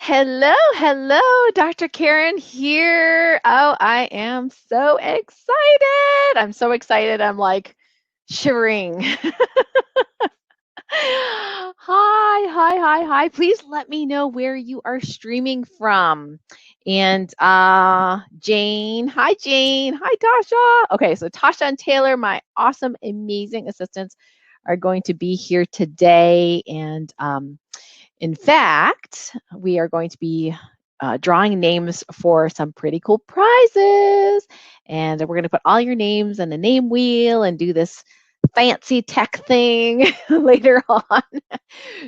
Hello, hello, Dr. Karen here. Oh, I am so excited. I'm so excited. I'm like shivering. Hi. Please let me know where you are streaming from. And Jane, hi Jane, hi Tasha. Okay, so Tasha and Taylor, my awesome, amazing assistants, are going to be here today. And in fact, we are going to be drawing names for some pretty cool prizes. And we're going to put all your names in a name wheel and do this fancy tech thing later on.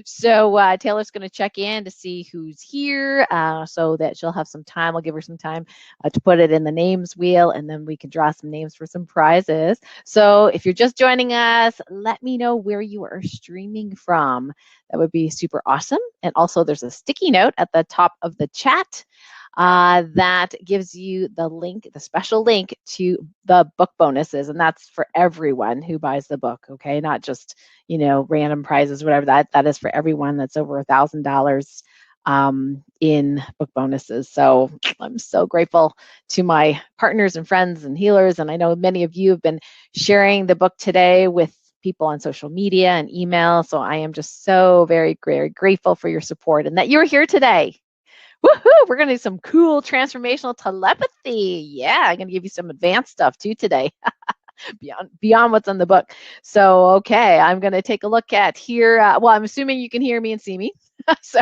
So Taylor's going to check in to see who's here so that she'll have some time. I'll give her some time to put it in the names wheel, and then we can draw some names for some prizes. So if you're just joining us, let me know where you are streaming from. That would be super awesome. And also there's a sticky note at the top of the chat that gives you the link, the special link to the book bonuses. And that's for everyone who buys the book, okay? Not just, random prizes, whatever. That is for everyone that's over $1,000 in book bonuses. So I'm so grateful to my partners and friends and healers. And I know many of you have been sharing the book today with people on social media and email. So I am just so very, very grateful for your support and that you're here today. Woohoo! We're going to do some cool transformational telepathy. Yeah, I'm going to give you some advanced stuff too today, beyond what's in the book. So, okay, I'm going to take a look at here. Well, I'm assuming you can hear me and see me. So,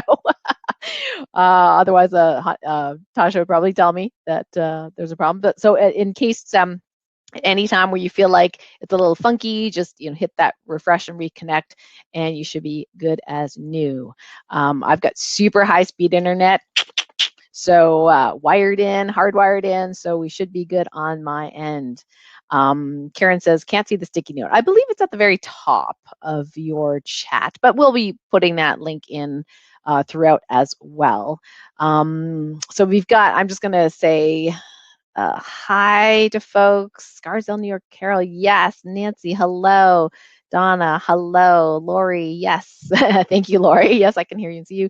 otherwise, Tasha would probably tell me that there's a problem. But so, in case anytime where you feel like it's a little funky, just hit that refresh and reconnect, and you should be good as new. I've got super high speed internet. So hardwired in, so we should be good on my end. Karen says, can't see the sticky note. I believe it's at the very top of your chat, but we'll be putting that link in throughout as well. So we've got, I'm just going to say hi to folks. Scarsdale, New York, Carol, yes. Nancy, hello. Donna, hello. Lori, yes. Thank you, Lori. Yes, I can hear you and see you.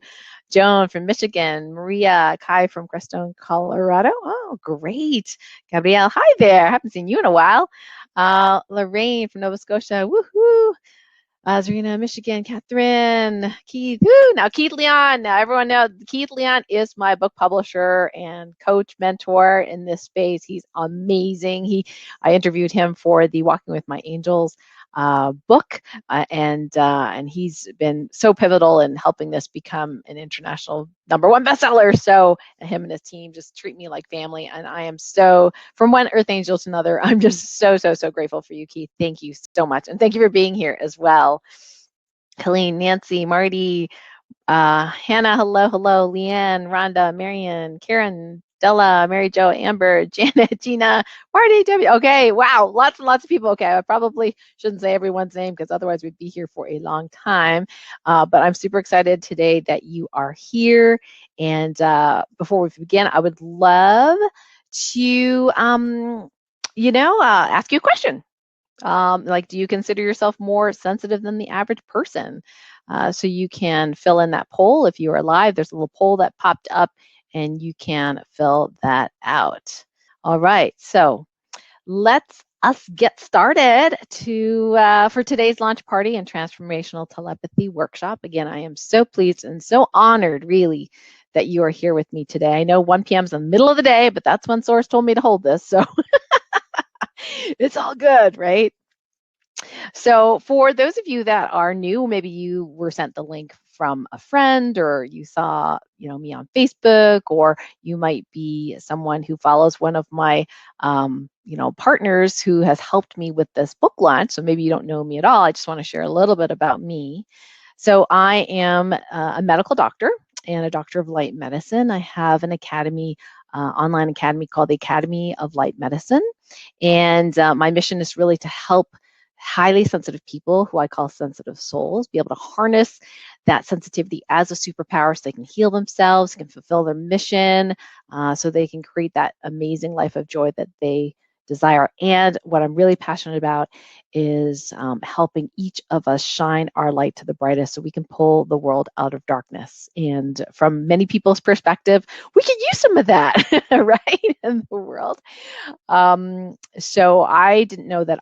Joan from Michigan. Maria, Kai from Crestone, Colorado. Oh, great. Gabrielle, hi there. I haven't seen you in a while. Lorraine from Nova Scotia. Woohoo. Zarina, Michigan, Catherine, Keith, woo, now Keith Leon. Now everyone knows Keith Leon is my book publisher and coach, mentor in this space. He's amazing. I interviewed him for the Walking with My Angels book, and he's been so pivotal in helping this become an international #1 bestseller. So him and his team just treat me like family, and I am so, from one earth angel to another, I'm just so grateful for you, Keith. Thank you so much, and thank you for being here as well. Helene, Nancy, Marty, Hannah, hello, Leanne, Rhonda, Marion, Karen, Della, Mary Jo, Amber, Janet, Gina, Marty, Debbie. Okay, wow, lots and lots of people. Okay, I probably shouldn't say everyone's name because otherwise we'd be here for a long time. But I'm super excited today that you are here. And before we begin, I would love to, ask you a question. Like, do you consider yourself more sensitive than the average person? So you can fill in that poll. If you are live, there's a little poll that popped up and you can fill that out. All right, so let's us get started for today's launch party and transformational telepathy workshop. Again, I am so pleased and so honored, really, that you are here with me today. I know 1 p.m. is in the middle of the day, but that's when Source told me to hold this, so it's all good, right? So for those of you that are new, maybe you were sent the link from a friend, or you saw, me on Facebook, or you might be someone who follows one of my, partners who has helped me with this book launch. So maybe you don't know me at all. I just want to share a little bit about me. So I am a medical doctor and a doctor of light medicine. I have an academy, online academy called the Academy of Light Medicine. And my mission is really to help highly sensitive people, who I call sensitive souls, be able to harness that sensitivity as a superpower so they can heal themselves, can fulfill their mission, so they can create that amazing life of joy that they desire. And what I'm really passionate about is helping each of us shine our light to the brightest so we can pull the world out of darkness. And from many people's perspective, we could use some of that, right, in the world. So I didn't know that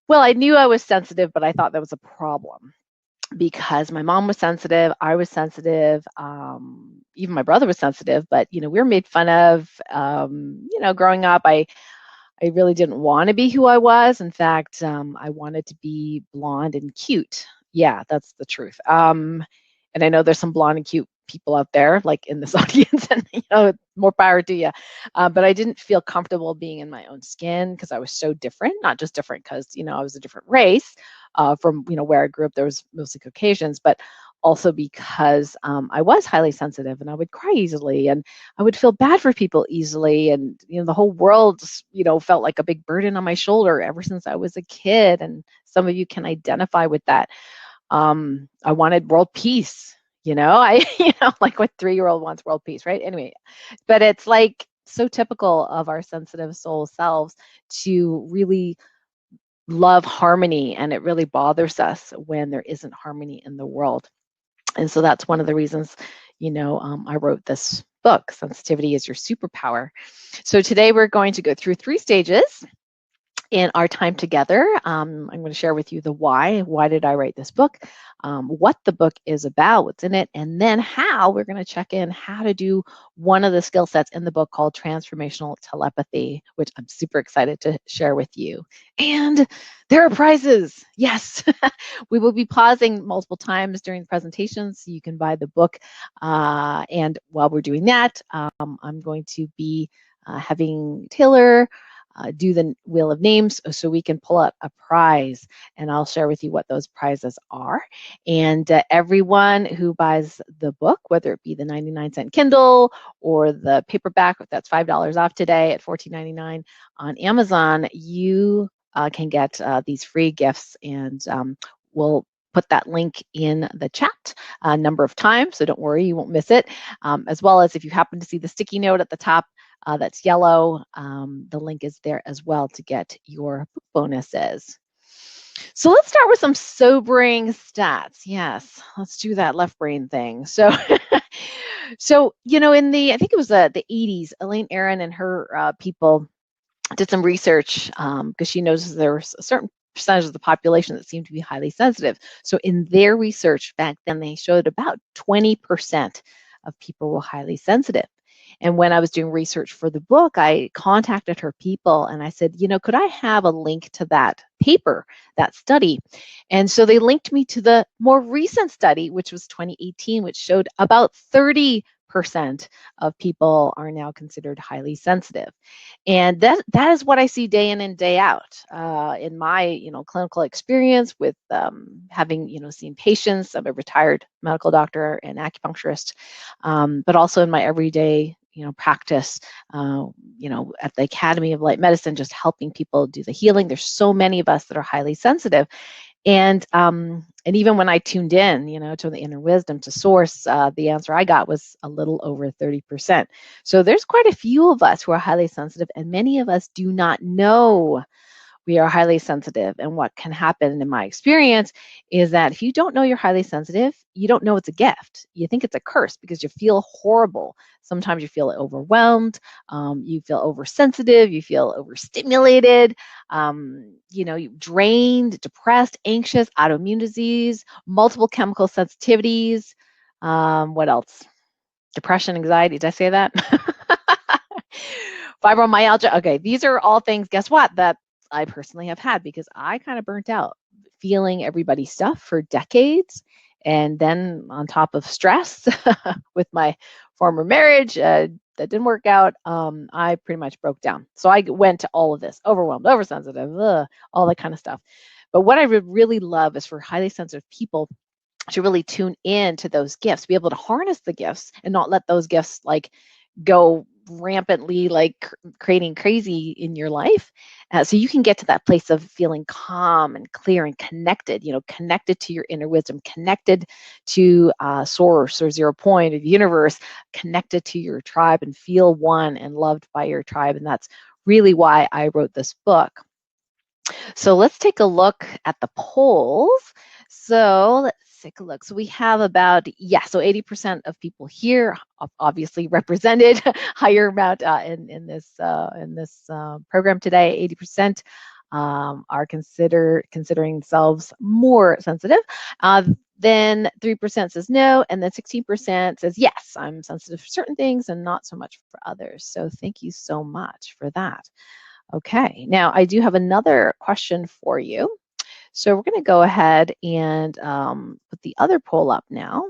well, I knew I was sensitive, but I thought that was a problem because my mom was sensitive, I was sensitive, even my brother was sensitive, but, we were made fun of, growing up. I really didn't want to be who I was. In fact, I wanted to be blonde and cute. Yeah, that's the truth. And I know there's some blonde and cute people out there, like in this audience, and more power to you. But I didn't feel comfortable being in my own skin because I was so different. Not just different because I was a different race from where I grew up. There was mostly Caucasians, but also because I was highly sensitive and I would cry easily and I would feel bad for people easily. And, the whole world, felt like a big burden on my shoulder ever since I was a kid. And some of you can identify with that. I wanted world peace, like what 3-year-old wants world peace, right? Anyway, but it's like so typical of our sensitive soul selves to really love harmony. And it really bothers us when there isn't harmony in the world. And so that's one of the reasons, I wrote this book, Sensitivity is Your Superpower. So today we're going to go through 3 stages in our time together. I'm going to share with you the why. Why did I write this book? What the book is about, what's in it, and then how we're going to check in how to do one of the skill sets in the book called Transformational Telepathy, which I'm super excited to share with you. And there are prizes. Yes, we will be pausing multiple times during the presentation so you can buy the book. And while we're doing that, I'm going to be having Taylor do the wheel of names so we can pull out a prize, and I'll share with you what those prizes are. And everyone who buys the book, whether it be the 99-cent Kindle or the paperback, that's $5 off today at $14.99 on Amazon, you can get these free gifts, and we'll put that link in the chat a number of times, so don't worry, you won't miss it. As well as if you happen to see the sticky note at the top, that's yellow. The link is there as well to get your book bonuses. So let's start with some sobering stats. Yes, let's do that left brain thing. So, in I think it was the 80s, Elaine Aron and her people did some research because she knows there's a certain percentage of the population that seemed to be highly sensitive. So in their research back then, they showed about 20% of people were highly sensitive. And when I was doing research for the book, I contacted her people and I said, could I have a link to that paper, that study? And so they linked me to the more recent study, which was 2018, which showed about 30% of people are now considered highly sensitive. And that is what I see day in and day out in my clinical experience with having seen patients. I'm a retired medical doctor and acupuncturist, but also in my everyday practice, at the Academy of Light Medicine, just helping people do the healing. There's so many of us that are highly sensitive. And even when I tuned in, to the inner wisdom, to source, the answer I got was a little over 30%. So there's quite a few of us who are highly sensitive, and many of us do not know we are highly sensitive. And what can happen in my experience is that if you don't know you're highly sensitive, you don't know it's a gift. You think it's a curse because you feel horrible. Sometimes you feel overwhelmed, you feel oversensitive, you feel overstimulated, you drained, depressed, anxious, autoimmune disease, multiple chemical sensitivities. What else? Depression, anxiety. Did I say that? Fibromyalgia. Okay, these are all things, guess what, that I personally have had because I kind of burnt out feeling everybody's stuff for decades. And then on top of stress with my former marriage that didn't work out, I pretty much broke down. So I went to all of this, overwhelmed, oversensitive, all that kind of stuff. But what I would really love is for highly sensitive people to really tune in to those gifts, be able to harness the gifts and not let those gifts go rampantly, creating crazy in your life. So you can get to that place of feeling calm and clear and connected, connected to your inner wisdom, connected to source or 0 point of the universe, connected to your tribe and feel one and loved by your tribe. And that's really why I wrote this book. So let's take a look at the polls. So let's take a look. So we have about, so 80% of people here, obviously represented, higher amount in this program today. 80% are considering themselves more sensitive. Then 3% says no, and then 16% says yes, I'm sensitive for certain things and not so much for others. So thank you so much for that. Okay, now I do have another question for you. So we're going to go ahead and put the other poll up now.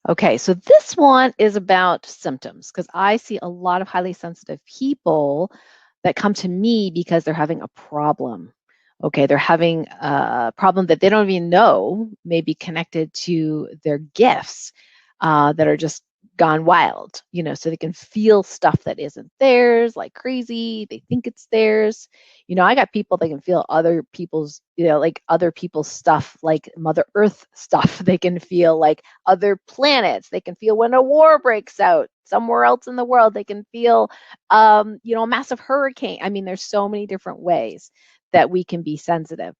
Okay, so this one is about symptoms, because I see a lot of highly sensitive people that come to me because they're having a problem. Okay, they're having a problem that they don't even know may be connected to their gifts that are just gone wild, so they can feel stuff that isn't theirs like crazy. They think it's theirs. I got people that can feel other people's, like other people's stuff, like Mother Earth stuff. They can feel like other planets. They can feel when a war breaks out somewhere else in the world. They can feel, a massive hurricane. I mean, there's so many different ways that we can be sensitive.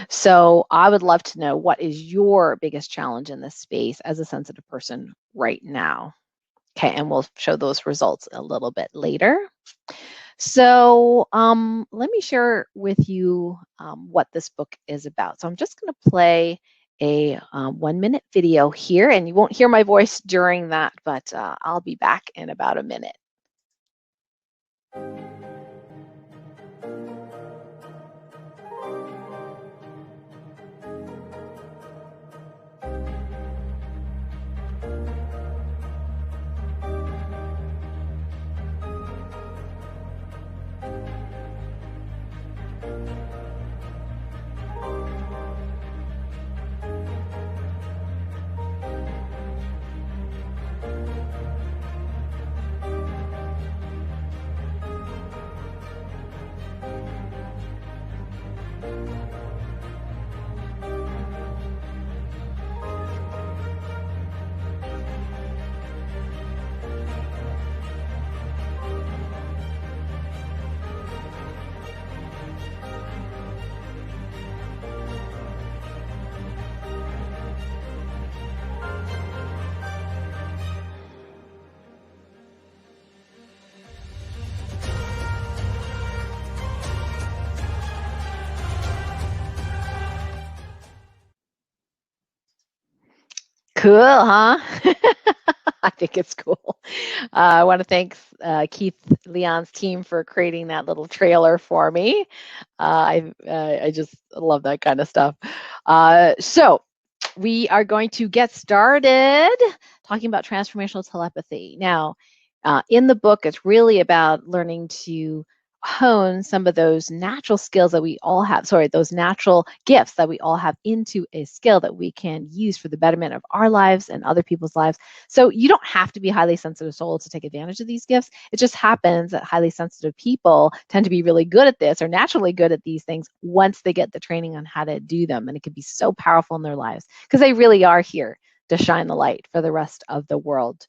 So I would love to know, what is your biggest challenge in this space as a sensitive person right now? Okay, and we'll show those results a little bit later. So let me share with you what this book is about. So I'm just going to play a 1-minute video here, and you won't hear my voice during that, but I'll be back in about a minute. Cool, huh? I think it's cool. I want to thank Keith Leon's team for creating that little trailer for me. I just love that kind of stuff. So we are going to get started talking about transformational telepathy. Now, in the book, it's really about learning to hone some of those natural skills that we all have, those natural gifts that we all have into a skill that we can use for the betterment of our lives and other people's lives. So you don't have to be a highly sensitive soul to take advantage of these gifts. It just happens that highly sensitive people tend to be really good at this, or naturally good at these things, once they get the training on how to do them. And it can be so powerful in their lives, because they really are here to shine the light for the rest of the world.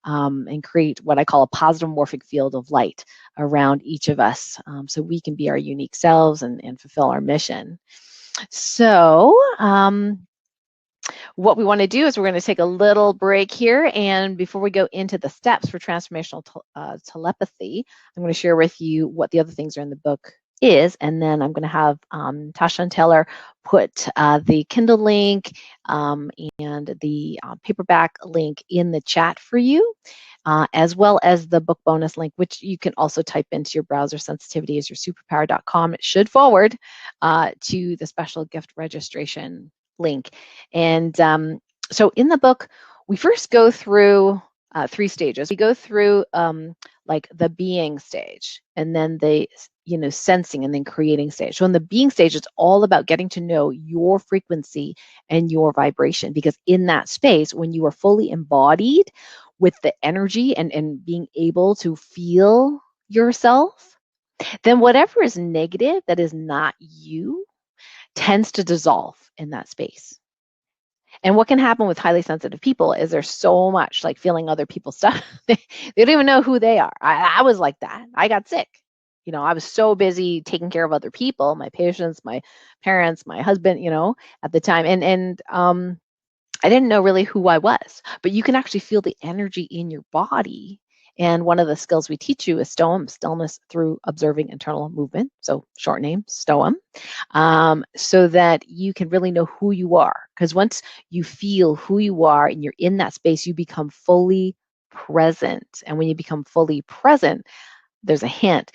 And create what I call a positive morphic field of light around each of us, so we can be our unique selves and fulfill our mission. So what we want to do is we're going to take a little break here, and before we go into the steps for transformational telepathy, I'm going to share with you what the other things are in the book is, and then I'm going to have Tasha and Taylor put the Kindle link and the paperback link in the chat for you, as well as the book bonus link, which you can also type into your browser. Sensitivity is your superpower.com. It should forward to the special gift registration link. And so in the book, we first go through 3 stages. We go through like the being stage, and then the sensing, and then creating stage. So in the being stage, it's all about getting to know your frequency and your vibration, because in that space, when you are fully embodied with the energy and being able to feel yourself, then whatever is negative that is not you tends to dissolve in that space. And what can happen with highly sensitive people is there's so much like feeling other people's stuff. They don't even know who they are. I was like that. I got sick. You know, I was so busy taking care of other people, my patients, my parents, my husband, you know, at the time. And I didn't know really who I was, but you can actually feel the energy in your body. And one of the skills we teach you is STOIM, stillness through observing internal movement. So short name, STOIM, so that you can really know who you are. Because once you feel who you are and you're in that space, you become fully present. And when you become fully present, there's a hint.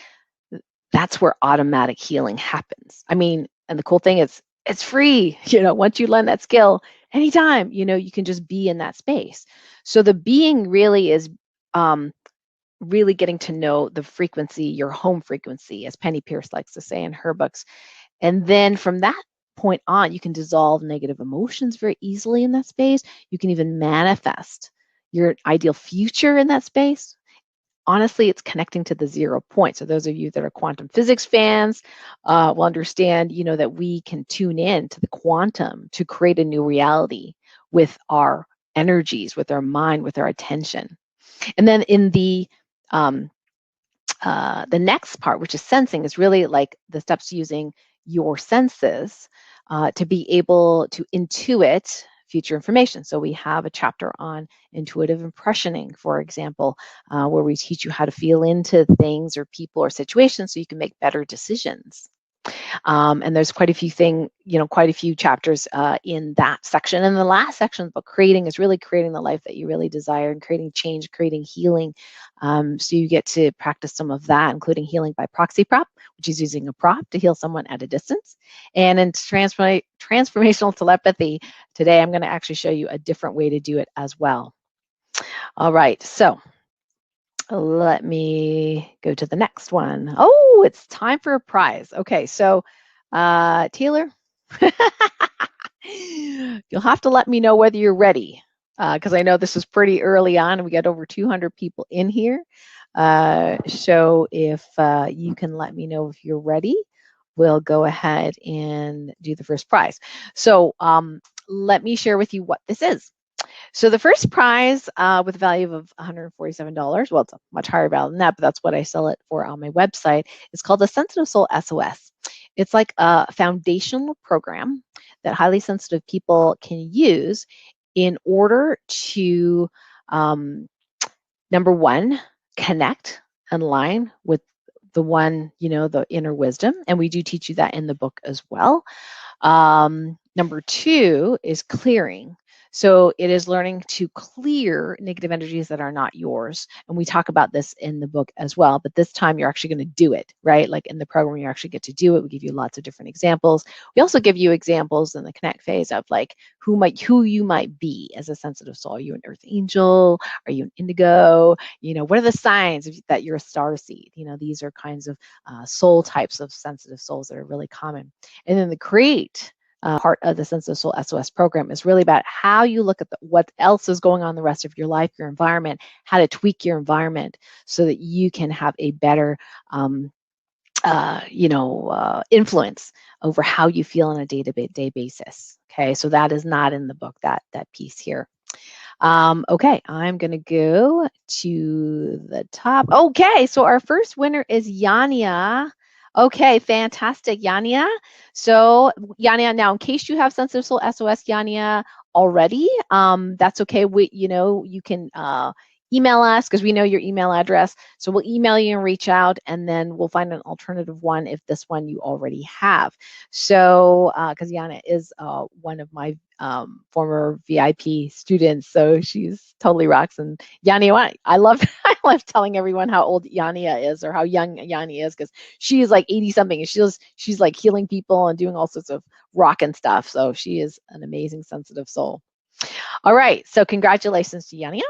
That's where automatic healing happens. I mean, and the cool thing is it's free. You know, once you learn that skill, anytime, you know, you can just be in that space. So the being really is really getting to know the frequency, your home frequency, as Penny Pierce likes to say in her books. And then from that point on, you can dissolve negative emotions very easily in that space. You can even manifest your ideal future in that space. Honestly, it's connecting to the 0 point. So those of you that are quantum physics fans will understand, you know, that we can tune in to the quantum to create a new reality with our energies, with our mind, with our attention. And then in the next part, which is sensing, is really like the steps using your senses to be able to intuit future information. So we have a chapter on intuitive impressioning, for example, where we teach you how to feel into things or people or situations so you can make better decisions. And there's quite a few quite a few chapters in that section. And the last section about creating is really creating the life that you really desire and creating change, creating healing. So you get to practice some of that, including healing by proxy prop, which is using a prop to heal someone at a distance. And in transformational telepathy, today I'm going to actually show you a different way to do it as well. All right, so let me go to the next one. Oh, it's time for a prize. Okay, so Taylor, you'll have to let me know whether you're ready, because I know this is pretty early on and we got over 200 people in here. So if you can let me know if you're ready, we'll go ahead and do the first prize. So let me share with you what this is. So the first prize with a value of $147, well, it's a much higher value than that, but that's what I sell it for on my website. It's called the Sensitive Soul SOS. It's like a foundational program that highly sensitive people can use in order to, number one, connect and align with the one, you know, the inner wisdom. And we do teach you that in the book as well. Number two is clearing. So it is learning to clear negative energies that are not yours. And we talk about this in the book as well, but this time you're actually going to do it, right? Like in the program, you actually get to do it. We give you lots of different examples. We also give you examples in the connect phase of like who you might be as a sensitive soul. Are you an earth angel? Are you an indigo? You know, what are the signs that you're a star seed? You know, these are kinds of soul types of sensitive souls that are really common. And then the create part of the Sensitive Soul SOS program is really about how you look at what else is going on in the rest of your life, your environment, how to tweak your environment so that you can have a better influence over how you feel on a day-to-day basis. Okay, so that is not in the book, that piece here. Okay, I'm going to go to the top. Okay, so our first winner is Yania. Okay, fantastic, Yania. So, Yania, now in case you have Sensitive Soul SOS, Yania, already, that's okay. You can email us because we know your email address. So we'll email you and reach out, and then we'll find an alternative one if this one you already have. So, because Yana is one of my former VIP students, so she's totally rocks. And Yania, I love telling everyone how old Yania is or how young Yania is because she is like 80 something, and she's like healing people and doing all sorts of rockin' stuff. So she is an amazing sensitive soul. All right, so congratulations to Yania.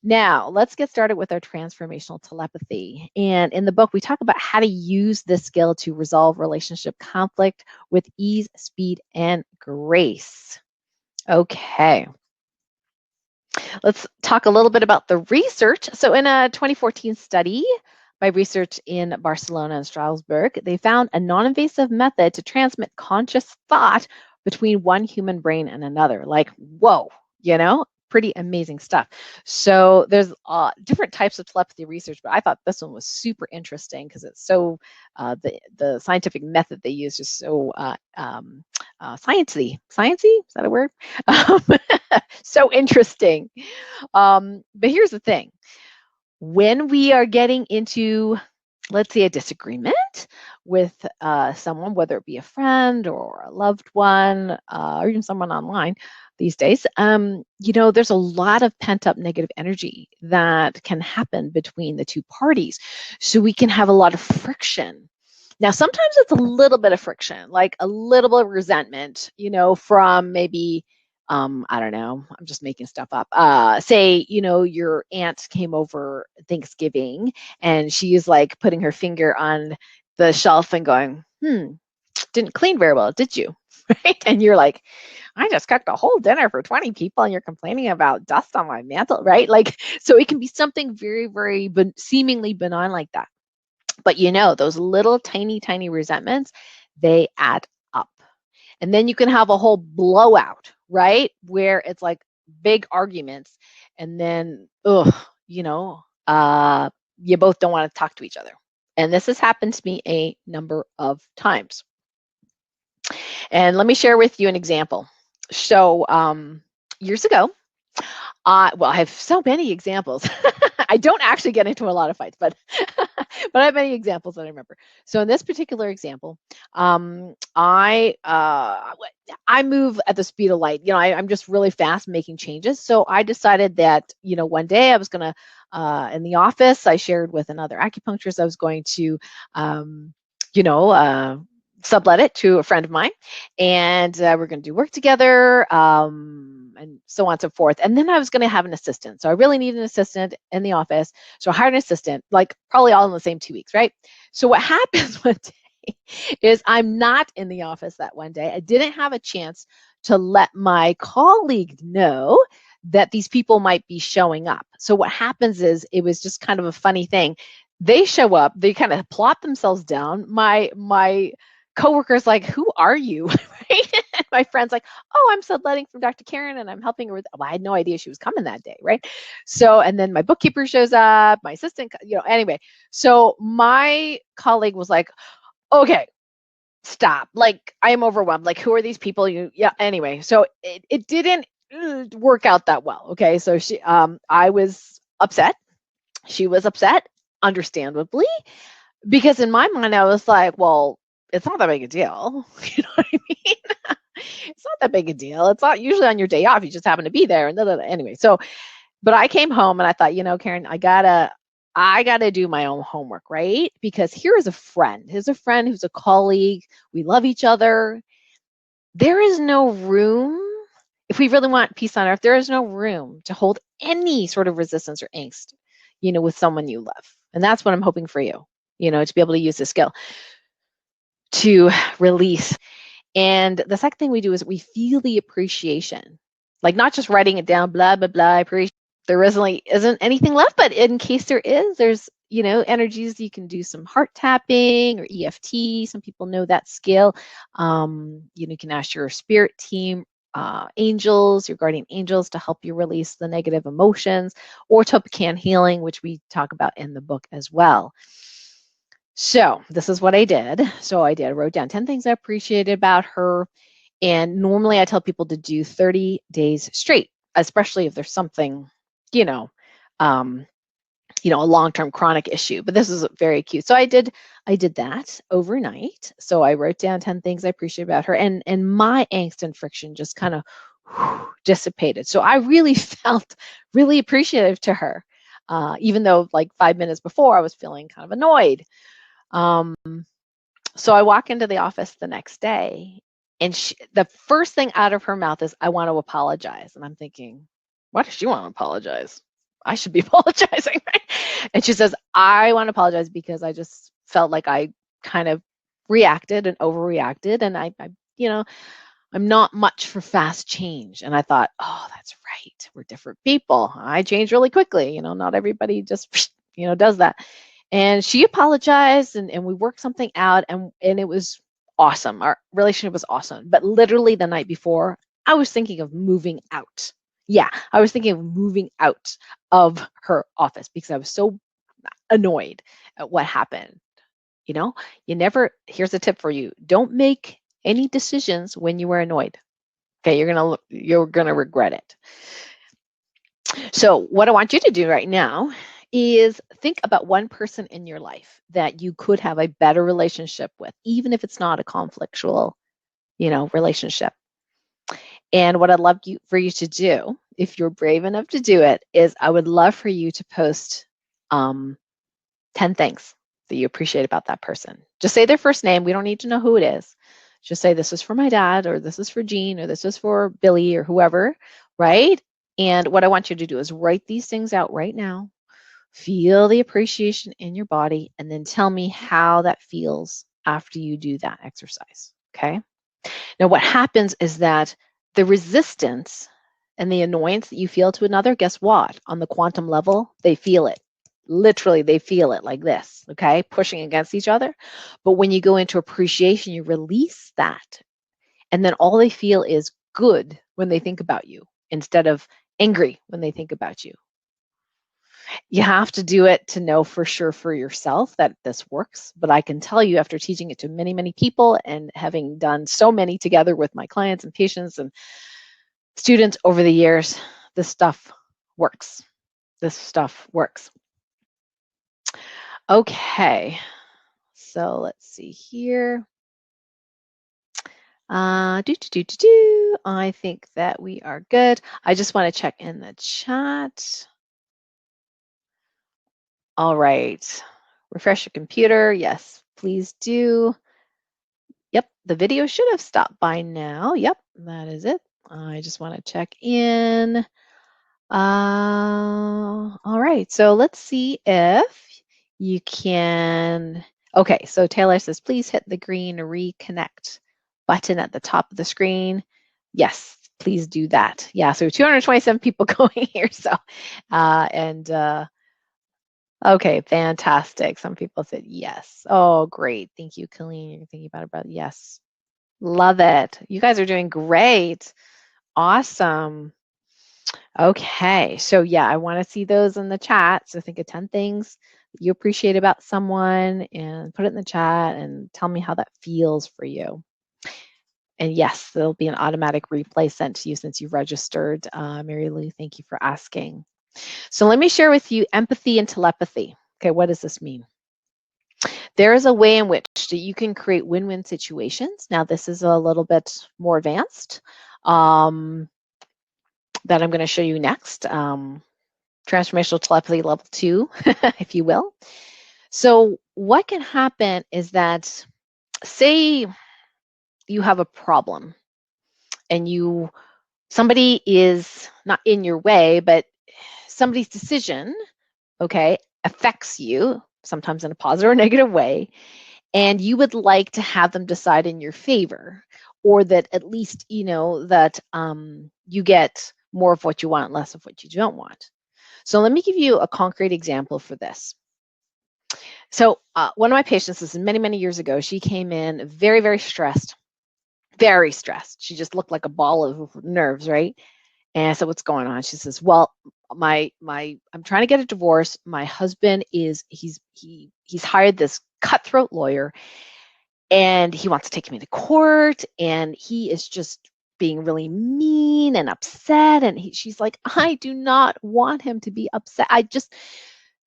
Now, let's get started with our transformational telepathy. And in the book, we talk about how to use this skill to resolve relationship conflict with ease, speed, and grace. Okay. Let's talk a little bit about the research. So in a 2014 study by research in Barcelona and Strasbourg, they found a non-invasive method to transmit conscious thought between one human brain and another. Like, whoa, pretty amazing stuff. So there's different types of telepathy research, but I thought this one was super interesting because it's so, the scientific method they use is so sciencey. Sciencey? Is that a word? So interesting. But here's the thing. When we are getting into, let's say, a disagreement with someone, whether it be a friend or a loved one, or even someone online these days, there's a lot of pent up negative energy that can happen between the two parties. So we can have a lot of friction. Now, sometimes it's a little bit of friction, like a little bit of resentment, from maybe, I don't know, I'm just making stuff up. Say, your aunt came over Thanksgiving and she's like putting her finger on the shelf and going, didn't clean very well, did you? Right? And you're like, I just cooked a whole dinner for 20 people and you're complaining about dust on my mantle, right? Like, so it can be something very, very seemingly benign like that. But those little tiny, tiny resentments, they add up. And then you can have a whole blowout, right? Where it's like big arguments. And then, you both don't want to talk to each other. And this has happened to me a number of times. And let me share with you an example. So years ago, I have so many examples. I don't actually get into a lot of fights, but but I have many examples that I remember. So in this particular example, I move at the speed of light. I'm just really fast making changes. So I decided that one day I was gonna in the office. I shared with another acupuncturist I was going to sublet it to a friend of mine, and we're going to do work together, and so on and so forth. And then I was going to have an assistant. So I really need an assistant in the office. So I hired an assistant, like probably all in the same 2 weeks, right? So what happens one day is I'm not in the office that one day. I didn't have a chance to let my colleague know that these people might be showing up. So what happens is, it was just kind of a funny thing. They show up, they kind of plop themselves down. My coworker's like, who are you? Right? And my friend's like, oh, I'm subletting from Dr. Karen and I'm helping her with, well, I had no idea she was coming that day, right? So, and then my bookkeeper shows up, my assistant, anyway. So my colleague was like, okay, stop. Like, I am overwhelmed. Like, who are these people? Anyway. So it didn't work out that well. Okay. So I was upset. She was upset, understandably, because in my mind, I was like, well, it's not that big a deal. You know what I mean? It's not that big a deal. It's not usually on your day off. You just happen to be there. And anyway, so, but I came home and I thought, Karen, I gotta do my own homework, right? Because here's a friend. Here's a friend who's a colleague. We love each other. There is no room, if we really want peace on earth, there is no room to hold any sort of resistance or angst, with someone you love. And that's what I'm hoping for you, to be able to use this skill to release. And the second thing we do is we feel the appreciation, like not just writing it down, blah, blah, blah, I appreciate. There isn't anything left, but in case there is, there's, energies. You can do some heart tapping or EFT. Some people know that skill. You can ask your spirit team, angels, your guardian angels, to help you release the negative emotions, or Topican healing, which we talk about in the book as well. So this is what I did. I wrote down 10 things I appreciated about her. And normally I tell people to do 30 days straight, especially if there's something, a long-term chronic issue. But this is very acute. So I did that overnight. So I wrote down 10 things I appreciate about her, and my angst and friction just kind of dissipated. So I really felt really appreciative to her, even though like 5 minutes before I was feeling kind of annoyed. So I walk into the office the next day, and the first thing out of her mouth is, I want to apologize. And I'm thinking, why does she want to apologize? I should be apologizing, right? And she says, I want to apologize because I just felt like I kind of reacted and overreacted. And I'm not much for fast change. And I thought, oh, that's right. We're different people. I change really quickly. Not everybody just, does that. And she apologized, and we worked something out, and it was awesome. Our relationship was awesome. But literally the night before, I was thinking of moving out. Yeah, I was thinking of moving out of her office because I was so annoyed at what happened. You know, here's a tip for you. Don't make any decisions when you are annoyed. Okay, you're gonna regret it. So what I want you to do right now is think about one person in your life that you could have a better relationship with, even if it's not a conflictual, relationship. And what I'd love for you to do, if you're brave enough to do it, is I would love for you to post 10 things that you appreciate about that person. Just say their first name. We don't need to know who it is. Just say, this is for my dad, or this is for Jean, or this is for Billy, or whoever, right? And what I want you to do is write these things out right now. Feel the appreciation in your body, and then tell me how that feels after you do that exercise, okay? Now, what happens is that the resistance and the annoyance that you feel to another, guess what? On the quantum level, they feel it. Literally, they feel it like this, okay? Pushing against each other. But when you go into appreciation, you release that. And then all they feel is good when they think about you instead of angry when they think about you. You have to do it to know for sure for yourself that this works. But I can tell you, after teaching it to many, many people and having done so many together with my clients and patients and students over the years, this stuff works. This stuff works. Okay, so let's see here. I think that we are good. I just want to check in the chat. All right, refresh your computer. Yes, please do. Yep, the video should have stopped by now. Yep, that is it. I just want to check in. All right, so let's see if you can. Okay, so Taylor says, please hit the green reconnect button at the top of the screen. Yes, please do that. Yeah, so 227 people going here. So, okay, fantastic. Some people said yes. Oh, great. Thank you, Colleen. You're thinking about it, brother. Yes. Love it. You guys are doing great. Awesome. Okay, so yeah, I want to see those in the chat. So think of 10 things that you appreciate about someone and put it in the chat and tell me how that feels for you. And yes, there'll be an automatic replay sent to you since you've registered. Mary Lou, thank you for asking. So let me share with you empathy and telepathy. Okay, what does this mean? There is a way in which you can create win-win situations. Now, this is a little bit more advanced. That I'm going to show you next. Transformational telepathy level 2, if you will. So what can happen is that, say you have a problem and somebody is not in your way, but somebody's decision, okay, affects you, sometimes in a positive or negative way, and you would like to have them decide in your favor, or that at least, that you get more of what you want, less of what you don't want. So let me give you a concrete example for this. So one of my patients, this is many, many years ago, she came in very, very stressed, very stressed. She just looked like a ball of nerves, right? And I said, what's going on? She says, well, I'm trying to get a divorce. My husband he's hired this cutthroat lawyer, and he wants to take me to court, and he is just being really mean and upset. And she's like, I do not want him to be upset.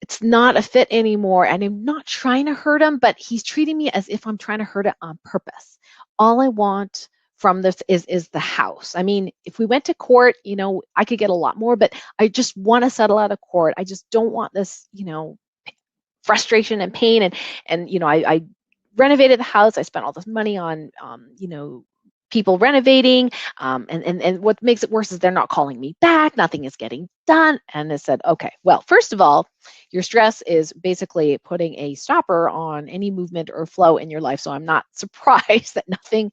It's not a fit anymore. And I'm not trying to hurt him, but he's treating me as if I'm trying to hurt it on purpose. All I want from this is the house. I mean, if we went to court, I could get a lot more, but I just want to settle out of court. I just don't want this, frustration and pain. And I renovated the house. I spent all this money on, people renovating. And what makes it worse is they're not calling me back. Nothing is getting done. And I said, okay, well, first of all, your stress is basically putting a stopper on any movement or flow in your life. So I'm not surprised that nothing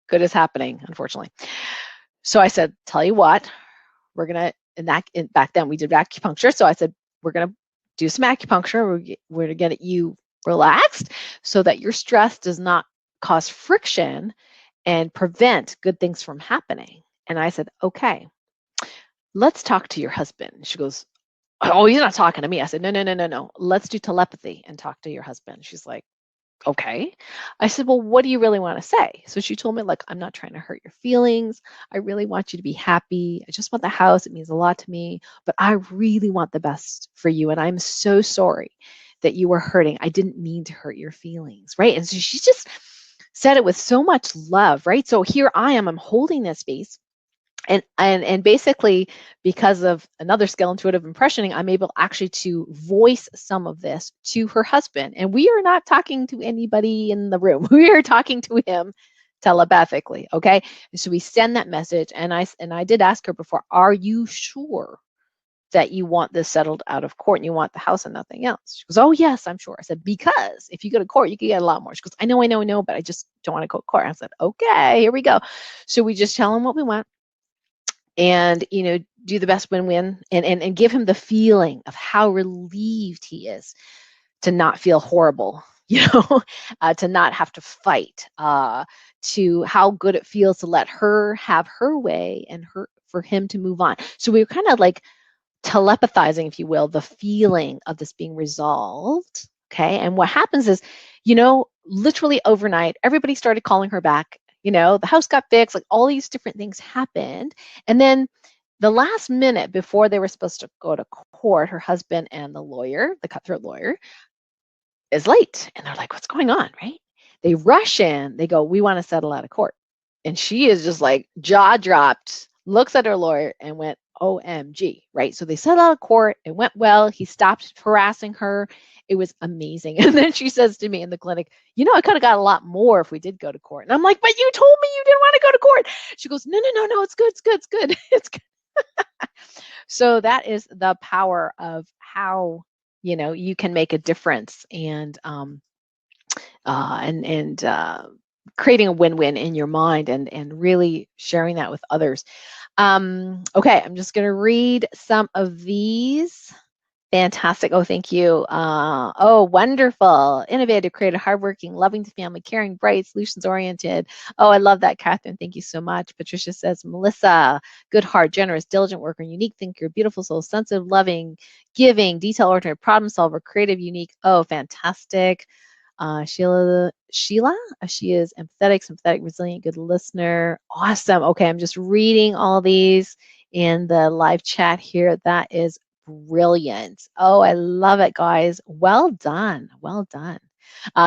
good is happening, unfortunately. So I said, tell you what, we're going to, back then we did acupuncture. So I said, we're going to do some acupuncture. We're going to get you relaxed so that your stress does not cause friction and prevent good things from happening. And I said, okay, let's talk to your husband. She goes, oh, he's not talking to me. I said, no. Let's do telepathy and talk to your husband. She's like, okay. I said, well, what do you really want to say? So she told me, like, I'm not trying to hurt your feelings. I really want you to be happy. I just want the house. It means a lot to me, but I really want the best for you. And I'm so sorry that you were hurting. I didn't mean to hurt your feelings. Right. And so she just said it with so much love. Right. So here I am, I'm holding this space. And basically, because of another skill, intuitive impressioning, I'm able actually to voice some of this to her husband. And we are not talking to anybody in the room. We are talking to him telepathically. Okay. And so we send that message. And I did ask her before, are you sure that you want this settled out of court and you want the house and nothing else? She goes, oh, yes, I'm sure. I said, because if you go to court, you can get a lot more. She goes, I know, but I just don't want to go to court. I said, okay, here we go. So we just tell him what we want. And, do the best win-win and give him the feeling of how relieved he is to not feel horrible, to not have to fight, to how good it feels to let her have her way and for him to move on. So we were kind of like telepathizing, if you will, the feeling of this being resolved. Okay. And what happens is, literally overnight, everybody started calling her back. The house got fixed, like all these different things happened. And then the last minute before they were supposed to go to court, her husband and the lawyer, the cutthroat lawyer, is late. And they're like, what's going on, right? They rush in. They go, we want to settle out of court. And she is just like jaw dropped, looks at her lawyer and went, OMG, right? So they settled out of court. It went well. He stopped harassing her. It was amazing. And then she says to me in the clinic, I could have got a lot more if we did go to court. And I'm like, but you told me you didn't want to go to court. She goes, no, it's good. It's good. So that is the power of how, you can make a difference and creating a win-win in your mind and really sharing that with others. Okay, I'm just going to read some of these. Fantastic. Oh, thank you. Oh, wonderful. Innovative, creative, hardworking, loving to family, caring, bright, solutions-oriented. Oh, I love that, Catherine. Thank you so much. Patricia says, Melissa, good heart, generous, diligent worker, unique thinker, beautiful soul, sensitive, loving, giving, detail-oriented, problem solver, creative, unique. Oh, fantastic. Sheila, she is empathetic, sympathetic, resilient, good listener. Awesome. Okay, I'm just reading all these in the live chat here. That is brilliant. Oh, I love it, guys. Well done. Well done.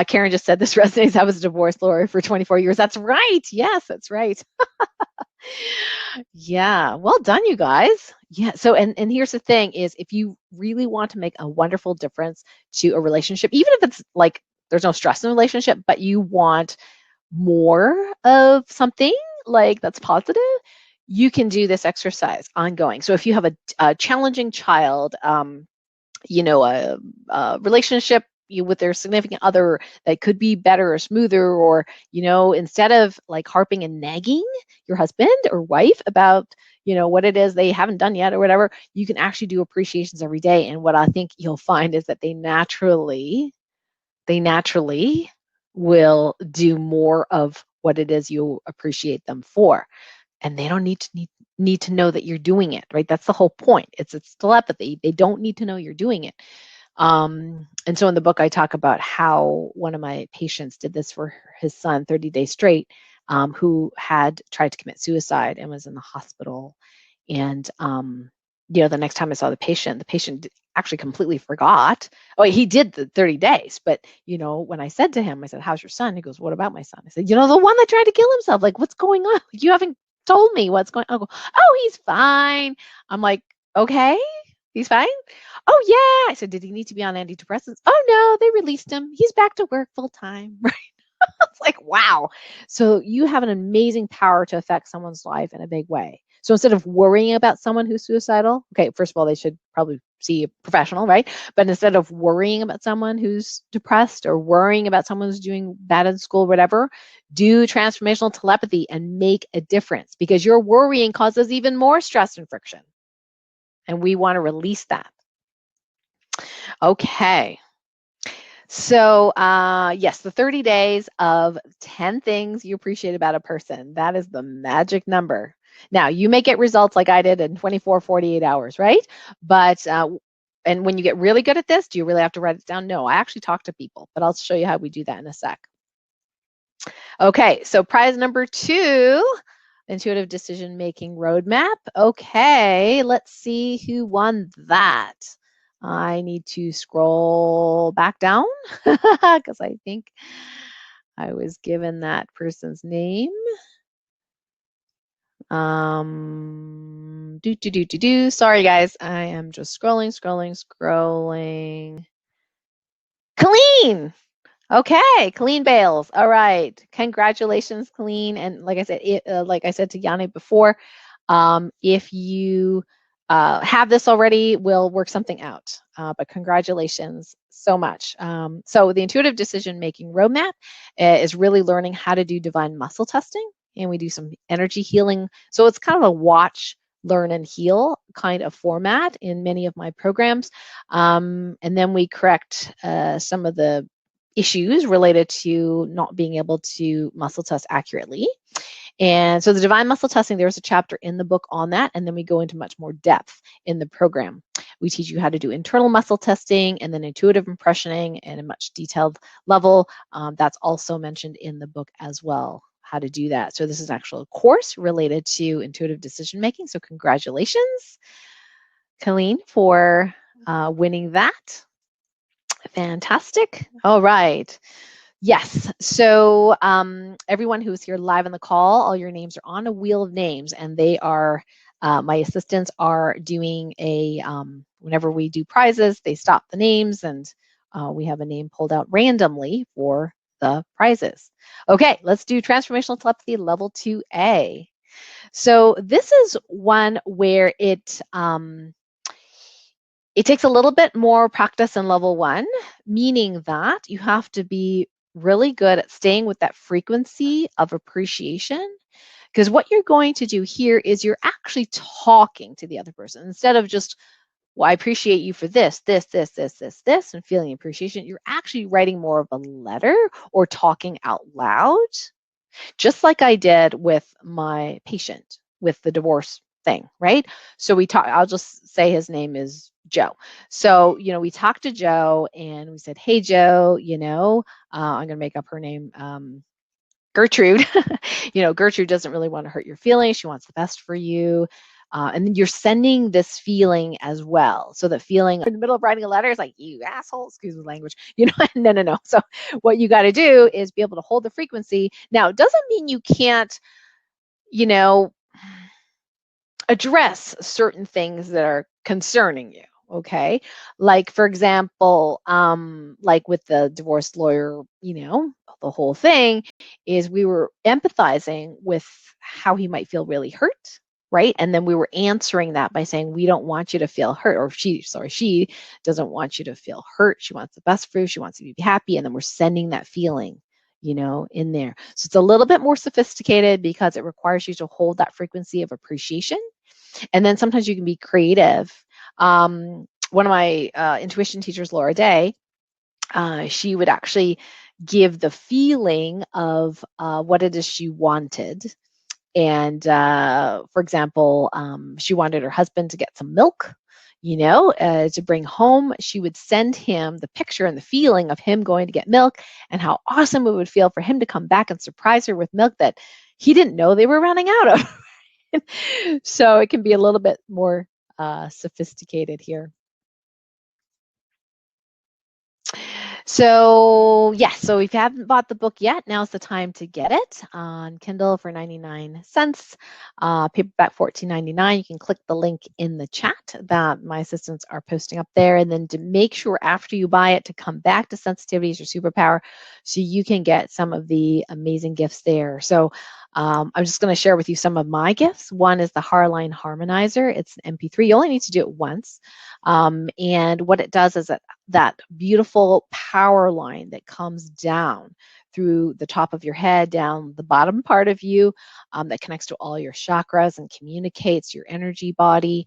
Karen just said this resonates. I was a divorce lawyer for 24 years. That's right. Yes, that's right. Yeah. Well done, you guys. Yeah. So, and here's the thing is if you really want to make a wonderful difference to a relationship, even if it's like there's no stress in the relationship, but you want more of something like that's positive, you can do this exercise ongoing. So if you have a challenging child, a relationship with their significant other that could be better or smoother, or, instead of like harping and nagging your husband or wife about, what it is they haven't done yet or whatever, you can actually do appreciations every day. And what I think you'll find is that they naturally will do more of what it is you appreciate them for. And they don't need to know that you're doing it, right? That's the whole point. It's telepathy. They don't need to know you're doing it. And so in the book, I talk about how one of my patients did this for his son 30 days straight, who had tried to commit suicide and was in the hospital. And, the next time I saw the patient actually completely forgot. Oh, he did the 30 days. But, when I said to him, I said, how's your son? He goes, what about my son? I said, the one that tried to kill himself. Like, what's going on? You haven't told me what's going on. I go, oh, he's fine. I'm like, okay, he's fine. Oh, yeah. I said, did he need to be on antidepressants? Oh, no, they released him. He's back to work full time. Right. It's like, wow. So you have an amazing power to affect someone's life in a big way. So instead of worrying about someone who's suicidal, okay, first of all, they should probably see a professional, right? But instead of worrying about someone who's depressed or worrying about someone who's doing bad in school, whatever, do transformational telepathy and make a difference, because your worrying causes even more stress and friction. And we want to release that. Okay. So yes, the 30 days of 10 things you appreciate about a person. That is the magic number. Now, you may get results like I did in 24, 48 hours, right? But, and when you get really good at this, do you really have to write it down? No, I actually talk to people, but I'll show you how we do that in a sec. Okay, so prize number 2, intuitive decision making roadmap. Okay, let's see who won that. I need to scroll back down because I think I was given that person's name. Sorry, guys. I am just scrolling. Colleen! Okay, Colleen Bales. All right. Congratulations, Colleen. And like I said, like I said to Yanni before, if you have this already, we'll work something out. But congratulations so much. So the intuitive decision making roadmap is really learning how to do divine muscle testing, and we do some energy healing. So it's kind of a watch, learn, and heal kind of format in many of my programs. And then we correct some of the issues related to not being able to muscle test accurately. And so the divine muscle testing, there's a chapter in the book on that, and then we go into much more depth in the program. We teach you how to do internal muscle testing and then intuitive impressioning in a much detailed level. That's also mentioned in the book as well, how to do that. So this is actually a course related to intuitive decision making. So congratulations, Colleen, for winning that. Fantastic. All right. Yes. So everyone who's here live on the call, all your names are on a wheel of names, and they are, my assistants are doing a, whenever we do prizes, they stop the names, and we have a name pulled out randomly for the prizes. Okay, let's do Transformational Telepathy Level 2A. So this is one where it takes a little bit more practice in level 1, meaning that you have to be really good at staying with that frequency of appreciation. Because what you're going to do here is you're actually talking to the other person instead of just, well, I appreciate you for this, and feeling appreciation. You're actually writing more of a letter or talking out loud, just like I did with my patient with the divorce thing, right? So we talk, I'll just say his name is Joe. So, we talked to Joe and we said, hey, Joe, I'm going to make up her name, Gertrude. Gertrude doesn't really want to hurt your feelings. She wants the best for you. And then you're sending this feeling as well. So that feeling in the middle of writing a letter is like, you asshole, excuse the language, no. So what you got to do is be able to hold the frequency. Now, it doesn't mean you can't, address certain things that are concerning you. Okay. Like, for example, like with the divorce lawyer, the whole thing is we were empathizing with how he might feel really hurt. Right. And then we were answering that by saying, we don't want you to feel hurt, or she doesn't want you to feel hurt. She wants the best for you. She wants you to be happy. And then we're sending that feeling, in there. So it's a little bit more sophisticated because it requires you to hold that frequency of appreciation. And then sometimes you can be creative. One of my intuition teachers, Laura Day, she would actually give the feeling of what it is she wanted. And for example, she wanted her husband to get some milk, to bring home. She would send him the picture and the feeling of him going to get milk and how awesome it would feel for him to come back and surprise her with milk that he didn't know they were running out of. So it can be a little bit more sophisticated here. So yes, so if you haven't bought the book yet, now's the time to get it on Kindle for 99 cents, paperback $14.99. You can click the link in the chat that my assistants are posting up there, and then to make sure after you buy it to come back to Sensitivities or Superpower so you can get some of the amazing gifts there. So I'm just going to share with you some of my gifts. One is the Healin Harmonizer. It's an MP3. You only need to do it once. And what it does is that beautiful power line that comes down through the top of your head, down the bottom part of you, that connects to all your chakras and communicates your energy body.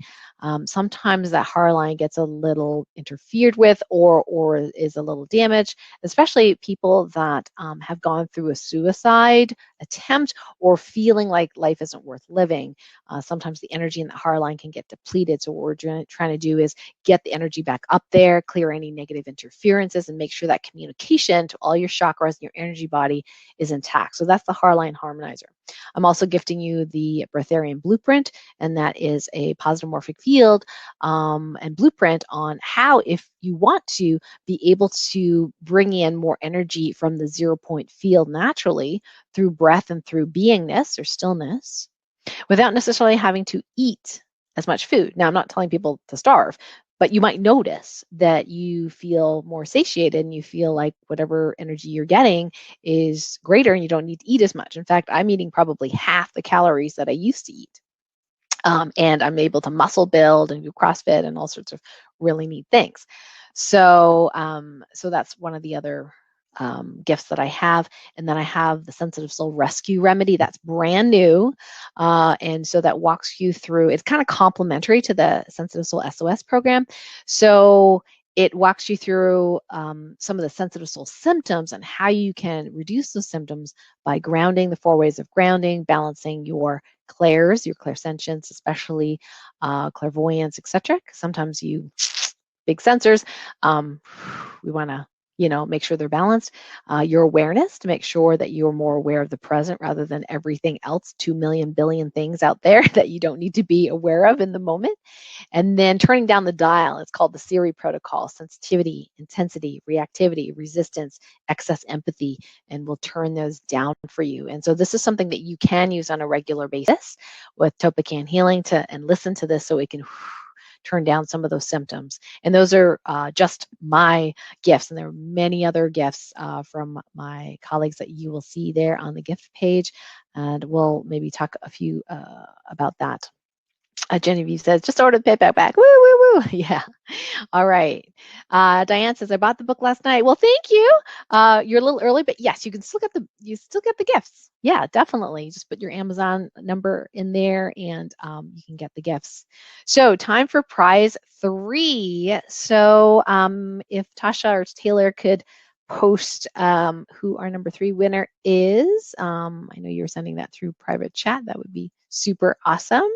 sometimes that heart line gets a little interfered with or is a little damaged, especially people that have gone through a suicide attempt or feeling like life isn't worth living. Sometimes the energy in the heart line can get depleted. So what we're trying to do is get the energy back up there, clear any negative interferences, and make sure that communication to all your chakras and your energy body is intact. So that's the heart line harmonizer. I'm also gifting you the Breatharian Blueprint, and that is a positive morphic field and blueprint on how, if you want to, be able to bring in more energy from the 0 point field naturally through breath and through beingness or stillness without necessarily having to eat as much food. Now, I'm not telling people to starve, but you might notice that you feel more satiated and you feel like whatever energy you're getting is greater and you don't need to eat as much. In fact, I'm eating probably half the calories that I used to eat. And I'm able to muscle build and do CrossFit and all sorts of really neat things. So, so that's one of the other gifts that I have. And then I have the Sensitive Soul Rescue Remedy that's brand new. And so that walks you through, it's kind of complementary to the Sensitive Soul SOS program. So it walks you through some of the sensitive soul symptoms and how you can reduce those symptoms by grounding, the 4 ways of grounding, balancing your clairs, your clairsentience, especially clairvoyance, etc. Sometimes you big sensors. We want to, make sure they're balanced. Your awareness, to make sure that you're more aware of the present rather than everything else, 2 million billion things out there that you don't need to be aware of in the moment. And then turning down the dial, it's called the Siri protocol: sensitivity, intensity, reactivity, resistance, excess empathy, and we'll turn those down for you. And so this is something that you can use on a regular basis with Topican Healing and listen to this so it can turn down some of those symptoms. And those are just my gifts. And there are many other gifts from my colleagues that you will see there on the gift page. And we'll maybe talk a few about that. Genevieve says, just ordered the paperback back. Woo, woo, woo. Yeah. All right. Diane says, I bought the book last night. Well, thank you. You're a little early, but yes, you still get the gifts. Yeah, definitely. Just put your Amazon number in there and you can get the gifts. So time for prize 3. So if Tasha or Taylor could post who our number 3 winner is. I know you're sending that through private chat. That would be super awesome.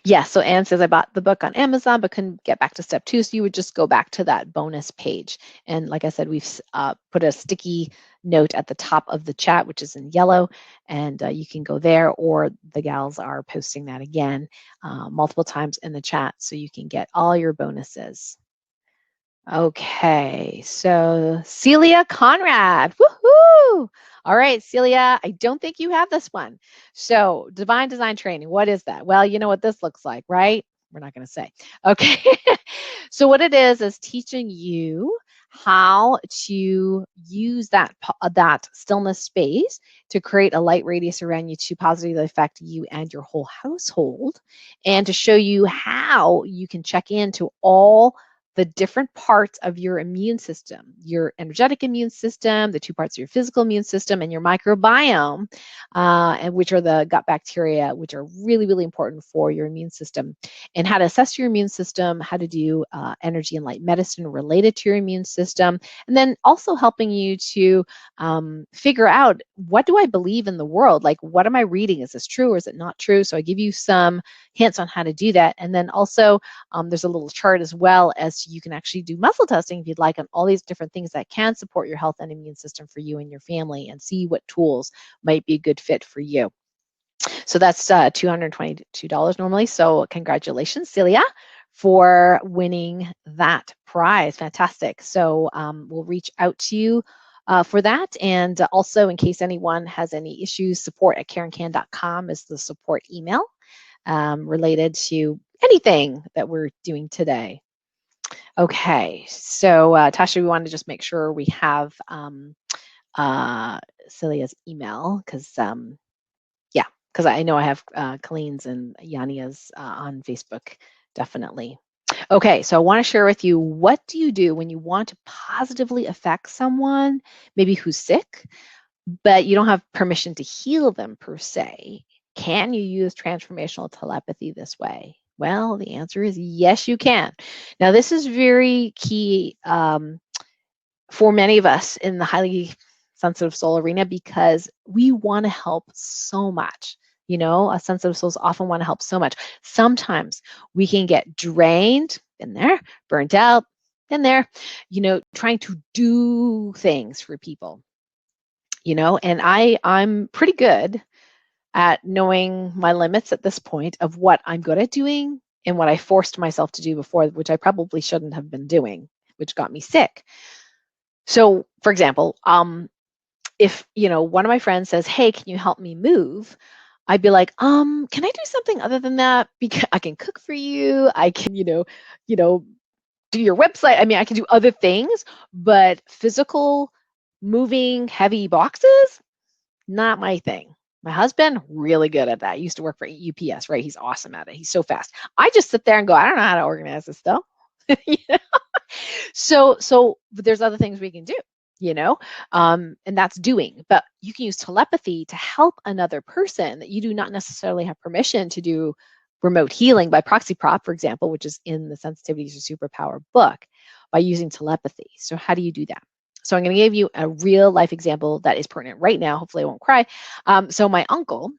Yes, so Anne says, I bought the book on Amazon, but couldn't get back to step 2. So you would just go back to that bonus page. And like I said, we've put a sticky note at the top of the chat, which is in yellow, and you can go there, or the gals are posting that again multiple times in the chat so you can get all your bonuses. Okay, so Celia Conrad, woohoo! All right, Celia, I don't think you have this one. So Divine Design Training, what is that? Well, you know what this looks like, right? We're not going to say. Okay, so what it is teaching you how to use that stillness space to create a light radius around you to positively affect you and your whole household, and to show you how you can check into all the different parts of your immune system, your energetic immune system, the 2 parts of your physical immune system, and your microbiome, and which are the gut bacteria, which are really, really important for your immune system, and how to assess your immune system, how to do energy and light medicine related to your immune system, and then also helping you to figure out, what do I believe in the world? Like, what am I reading? Is this true or is it not true? So I give you some hints on how to do that. And then also there's a little chart as well, as you can actually do muscle testing if you'd like on all these different things that can support your health and immune system for you and your family, and see what tools might be a good fit for you. So that's $222 normally. So congratulations, Celia, for winning that prize. Fantastic. So we'll reach out to you for that. And also, in case anyone has any issues, support@karencan.com is the support email related to anything that we're doing today. Okay, so Tasha, we want to just make sure we have Celia's email, because because I know I have Colleen's and Yania's on Facebook, definitely. Okay, so I want to share with you, what do you do when you want to positively affect someone, maybe who's sick, but you don't have permission to heal them per se. Can you use transformational telepathy this way? Well, the answer is yes, you can. Now, this is very key for many of us in the highly sensitive soul arena because we want to help so much. You know, a sensitive souls often want to help so much. Sometimes we can get drained, been there, burnt out, been there, you know, trying to do things for people, you know, and I'm pretty good at knowing my limits at this point of what I'm good at doing and what I forced myself to do before, which I probably shouldn't have been doing, which got me sick. So, for example, if you know one of my friends says, "Hey, can you help me move?" I'd be like, can I do something other than that? Because I can cook for you. I can, you know, do your website. I mean, I can do other things, but physical moving heavy boxes, not my thing. My husband, really good at that. He used to work for UPS, right? He's awesome at it. He's so fast. I just sit there and go, I don't know how to organize this stuff. You know? So but there's other things we can do, you know, and that's doing. But you can use telepathy to help another person that you do not necessarily have permission to do remote healing by proxy prop, for example, which is in the Sensitivities or Superpower book, by using telepathy. So how do you do that? So I'm going to give you a real life example that is pertinent right now. Hopefully I won't cry. So my uncle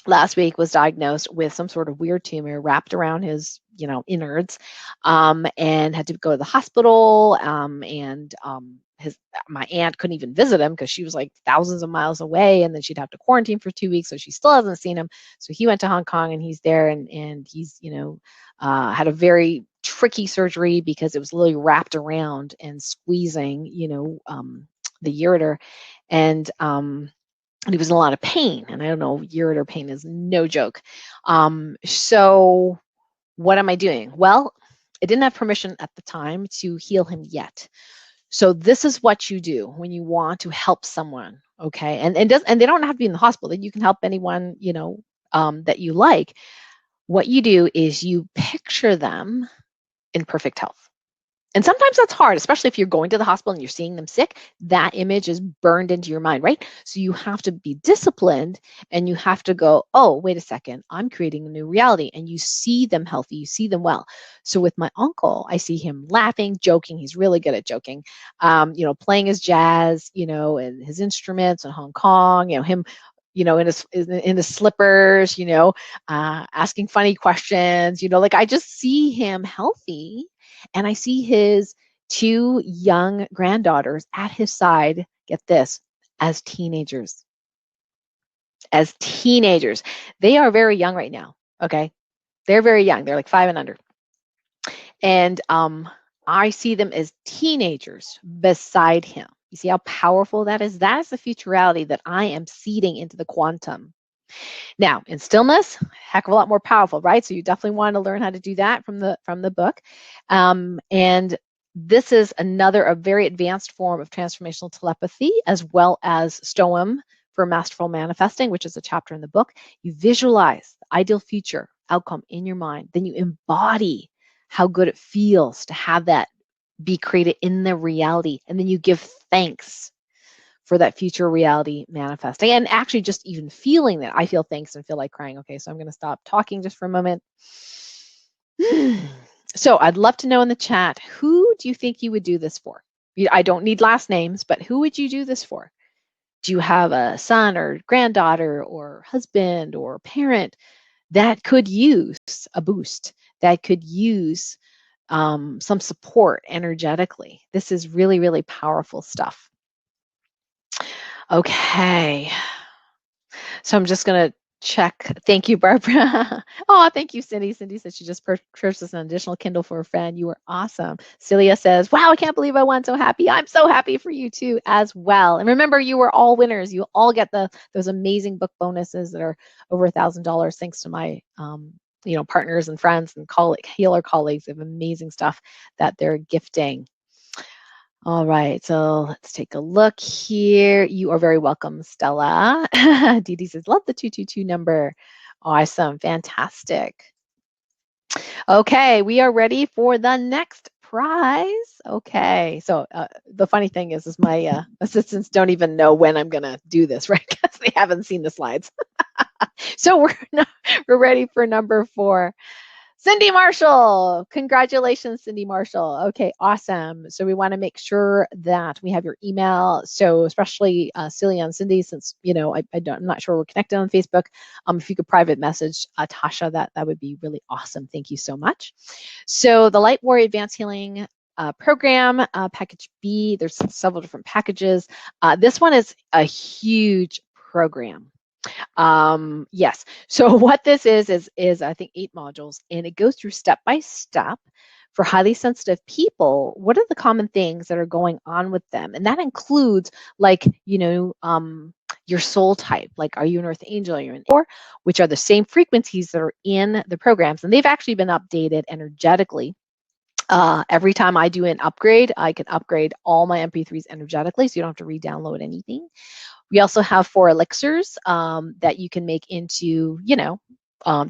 last week was diagnosed with some sort of weird tumor wrapped around his, you know, innards, and had to go to the hospital. His my aunt couldn't even visit him because she was like thousands of miles away, and then she'd have to quarantine for 2 weeks, so she still hasn't seen him. So he went to Hong Kong, and he's there, and he's, you know, had a very tricky surgery because it was literally wrapped around and squeezing, you know, the ureter, and he was in a lot of pain. And I don't know, ureter pain is no joke. So what am I doing? Well, I didn't have permission at the time to heal him yet. So this is what you do when you want to help someone, okay? And they don't have to be in the hospital. You can help anyone, you know, that you like. What you do is you picture them in perfect health. And sometimes that's hard, especially if you're going to the hospital and you're seeing them sick. That image is burned into your mind, right? So you have to be disciplined and you have to go, oh, wait a second, I'm creating a new reality. And you see them healthy, you see them well. So with my uncle, I see him laughing, joking. He's really good at joking, you know, playing his jazz, you know, and his instruments in Hong Kong, you know, him, you know, in his slippers, you know, asking funny questions, you know, like I just see him healthy, and I see his two young granddaughters at his side, get this, as teenagers. As teenagers. They are very young right now, okay? They're very young. They're like 5 and under. And I see them as teenagers beside him. You see how powerful that is? That is the future reality that I am seeding into the quantum. Now, in stillness, heck of a lot more powerful, right? So you definitely want to learn how to do that from the book. And this is a very advanced form of transformational telepathy, as well as STOEM for masterful manifesting, which is a chapter in the book. You visualize the ideal future outcome in your mind, then you embody how good it feels to have that be created in the reality, and then you give thanks for that future reality manifesting. And actually just even feeling that, I feel thanks and feel like crying. Okay, so I'm going to stop talking just for a moment. So I'd love to know in the chat, who do you think you would do this for? I don't need last names, but who would you do this for? Do you have a son or granddaughter or husband or parent that could use a boost, that could use some support energetically? This is really, really powerful stuff. Okay. So I'm just going to check. Thank you, Barbara. Oh, thank you, Cindy. Cindy said she just purchased an additional Kindle for a friend. You were awesome. Celia says, wow, I can't believe I won. So happy. I'm so happy for you too as well. And remember, you were all winners. You all get those amazing book bonuses that are over $1,000 thanks to my you know, partners and friends and healer colleagues. They have amazing stuff that they're gifting. All right, so let's take a look here. You are very welcome, Stella. Dee Dee says, love the 222 number. Awesome, fantastic. Okay, we are ready for the next surprise. Okay. So the funny thing is my assistants don't even know when I'm going to do this, right? Because they haven't seen the slides. So we're ready for number 4. Cindy Marshall. Congratulations, Cindy Marshall. Okay, awesome. So we want to make sure that we have your email. So especially Celia and Cindy, since, you know, I'm not sure we're connected on Facebook. If you could private message Tasha, that would be really awesome. Thank you so much. So the Light Warrior Advanced Healing program, package B, there's several different packages. This one is a huge program. Yes. So what this is I think 8 modules, and it goes through step by step for highly sensitive people. What are the common things that are going on with them? And that includes, like, you know, your soul type. Like, are you an Earth Angel? Are you an or which are the same frequencies that are in the programs, and they've actually been updated energetically. Every time I do an upgrade, I can upgrade all my MP3s energetically, so you don't have to re-download anything. We also have 4 elixirs that you can make into, you know,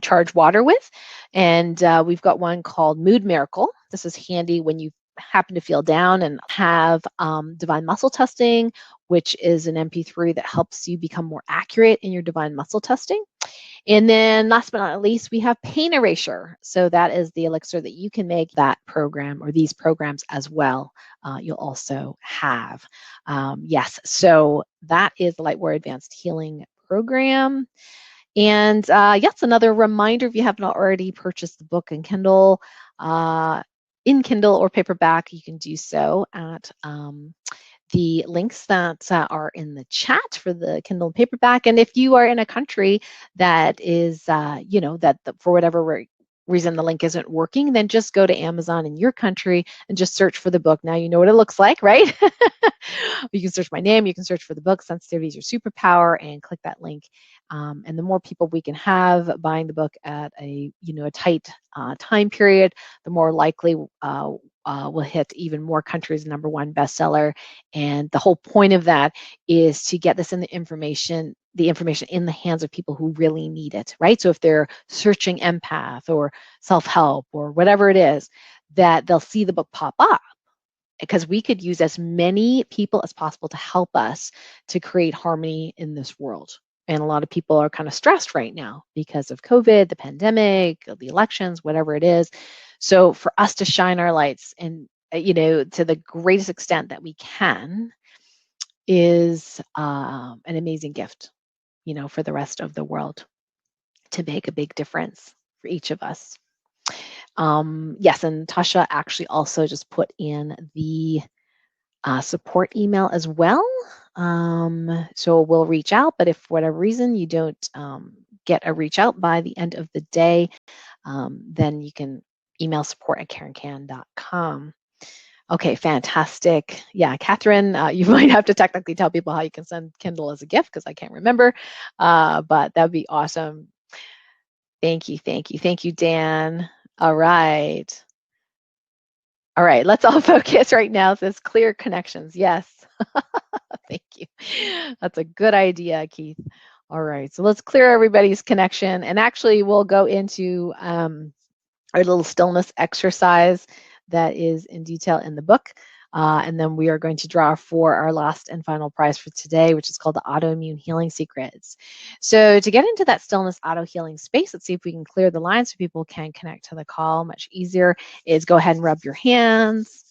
charge water with. And we've got one called Mood Miracle. This is handy when you happen to feel down, and have divine muscle testing, which is an MP3 that helps you become more accurate in your divine muscle testing. And then last but not least, we have pain erasure. So that is the elixir that you can make that program or these programs as well. You'll also have. Yes, so that is the Light Warrior Advanced Healing program. And yes, another reminder, if you haven't already purchased the book in Kindle or paperback, you can do so at the links that are in the chat for the Kindle and paperback. And if you are in a country that is, you know, that for whatever reason the link isn't working, then just go to Amazon in your country and just search for the book. Now you know what it looks like, right? You can search my name, you can search for the book, Sensitivity is Your Superpower, and click that link. And the more people we can have buying the book at a, you know, a tight time period, the more likely will hit even more countries #1 bestseller. And the whole point of that is to get this in the information in the hands of people who really need it, right? So if they're searching empath or self-help or whatever it is, that they'll see the book pop up, because we could use as many people as possible to help us to create harmony in this world. And a lot of people are kind of stressed right now because of COVID, the pandemic, the elections, whatever it is. So for us to shine our lights and, you know, to the greatest extent that we can is an amazing gift, you know, for the rest of the world, to make a big difference for each of us. Yes, and Tasha actually also just put in the support email as well. So we'll reach out, but if for whatever reason you don't get a reach out by the end of the day, then you can email support@karencan.com. Okay, fantastic. Yeah, Catherine, you might have to technically tell people how you can send Kindle as a gift, because I can't remember, but that'd be awesome. Thank you, thank you, thank you, Dan. All right. All right, let's all focus right now. It says clear connections. Yes. Thank you. That's a good idea, Keith. All right, so let's clear everybody's connection. And actually, we'll go into our little stillness exercise that is in detail in the book. And then we are going to draw for our last and final prize for today, which is called the Autoimmune Healing Secrets. So to get into that stillness auto healing space, let's see if we can clear the line so people can connect to the call much easier, is go ahead and rub your hands.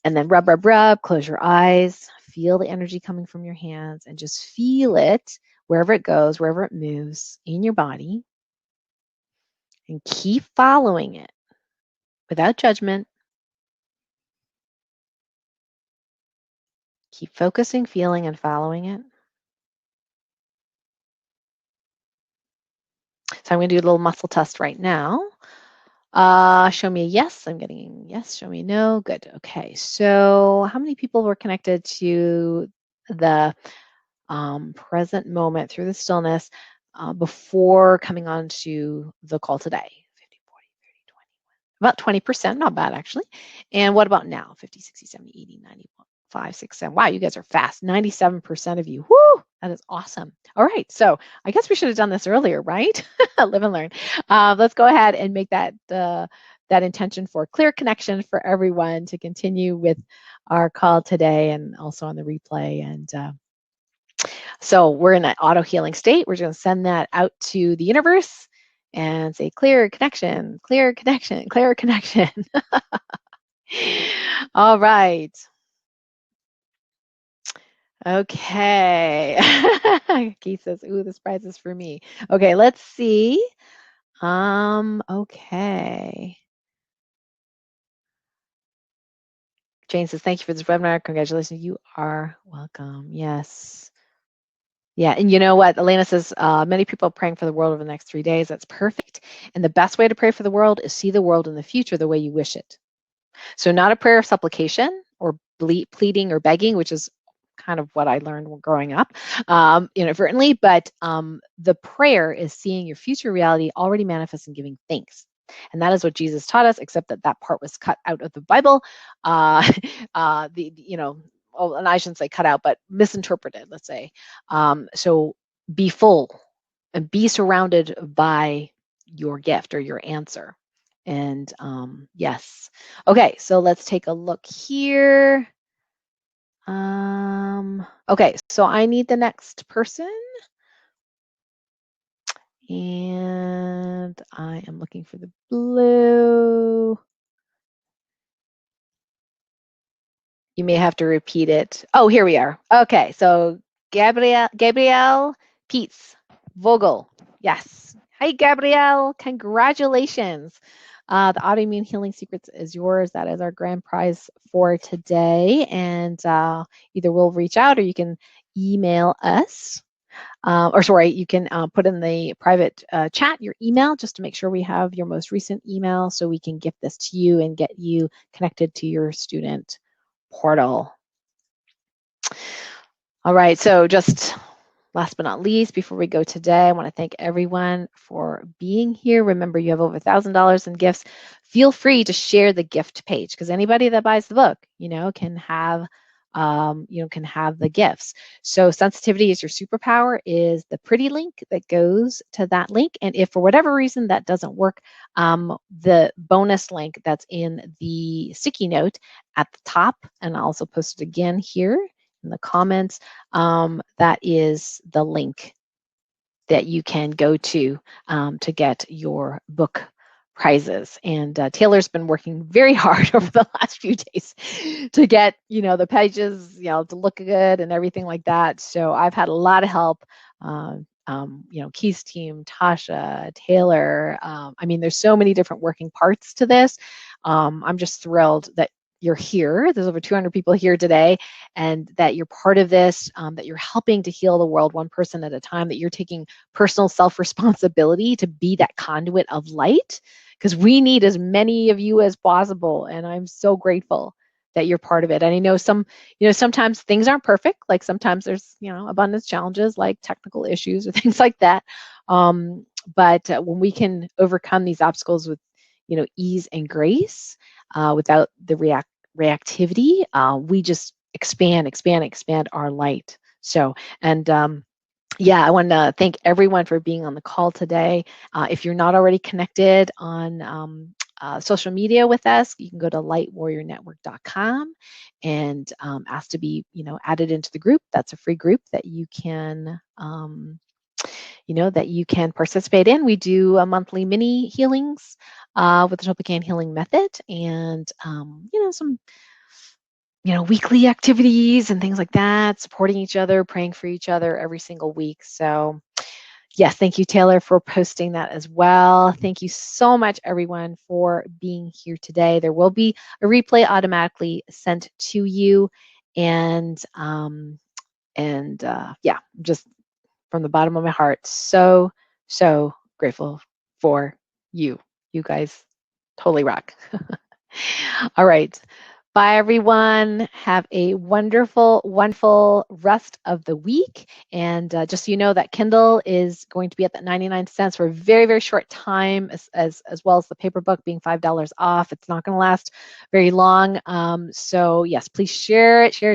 And then rub, rub, rub, close your eyes, feel the energy coming from your hands, and just feel it wherever it goes, wherever it moves in your body. And keep following it without judgment. Keep focusing, feeling, and following it. So I'm going to do a little muscle test right now. Show me a yes. I'm getting yes. Show me no. Good. Okay. So how many people were connected to the present moment through the stillness before coming on to the call today? 50, 40, 30, 20. About 20%. Not bad, actually. And what about now? 50, 60, 70, 80, 90, 5, 6, 7. Wow, you guys are fast. 97% of you. Woo! That is awesome. All right. So I guess we should have done this earlier, right? Live and learn. Let's go ahead and make that that intention for clear connection for everyone to continue with our call today and also on the replay. And so we're in an auto healing state. We're going to send that out to the universe and say, clear connection, clear connection, clear connection. All right. Okay. Keith says, ooh, this prize is for me. Okay, let's see. Okay. Jane says, thank you for this webinar. Congratulations. You are welcome. Yes. Yeah, and you know what? Elena says, many people are praying for the world over the next 3 days. That's perfect. And the best way to pray for the world is see the world in the future the way you wish it. So not a prayer of supplication or pleading or begging, which is kind of what I learned when growing up, inadvertently, but the prayer is seeing your future reality already manifest and giving thanks. And that is what Jesus taught us, except that that part was cut out of the Bible. And I shouldn't say cut out, but misinterpreted, let's say. So be full and be surrounded by your gift or your answer. And yes. Okay, so let's take a look here. Okay, so I need the next person. And I am looking for the blue. You may have to repeat it. Oh, here we are. Okay, so Gabrielle Peets Vogel. Yes. Hi, Gabrielle. Congratulations. The Autoimmune Healing Secrets is yours. That is our grand prize for today. And either we'll reach out or you can email us. You can put in the private chat your email just to make sure we have your most recent email so we can gift this to you and get you connected to your student portal. All right, so just last but not least, before we go today, I want to thank everyone for being here. Remember, you have over $1,000 in gifts. Feel free to share the gift page because anybody that buys the book, can have the gifts. So sensitivity is your superpower is the pretty link that goes to that link. And if for whatever reason that doesn't work, the bonus link that's in the sticky note at the top, and I'll also post it again here in the comments, that is the link that you can go to get your book prizes. And Taylor's been working very hard over the last few days to get, the pages, to look good and everything like that. So I've had a lot of help. Keith's team, Tasha, Taylor. There's so many different working parts to this. I'm just thrilled that you're here. There's over 200 people here today, and that you're part of this, that you're helping to heal the world one person at a time, that you're taking personal self-responsibility to be that conduit of light, because we need as many of you as possible. And I'm so grateful that you're part of it. And I know sometimes things aren't perfect. Like sometimes there's, abundance challenges like technical issues or things like that. But when we can overcome these obstacles with, ease and grace, without the reactivity, we just expand our light. So, and I want to thank everyone for being on the call today. If you're not already connected on social media with us, you can go to lightwarriornetwork.com and ask to be, added into the group. That's a free group that you can participate in. We do a monthly mini healings with the Topicane healing method, and some weekly activities and things like that, supporting each other, praying for each other every single week. So yes, thank you, Taylor, for posting that as well. Thank you so much, everyone, for being here today. There will be a replay automatically sent to you, and just from the bottom of my heart, so grateful for you. You guys totally rock. All right. Bye, everyone. Have a wonderful, wonderful rest of the week. And just so you know, that Kindle is going to be at that 99 cents for a very, very short time, as well as the paper book being $5 off. It's not going to last very long. So yes, please share it, share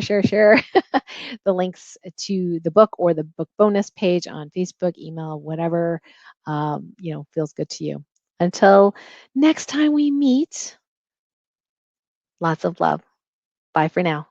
the links to the book or the book bonus page on Facebook, email, whatever feels good to you. Until next time we meet, lots of love. Bye for now.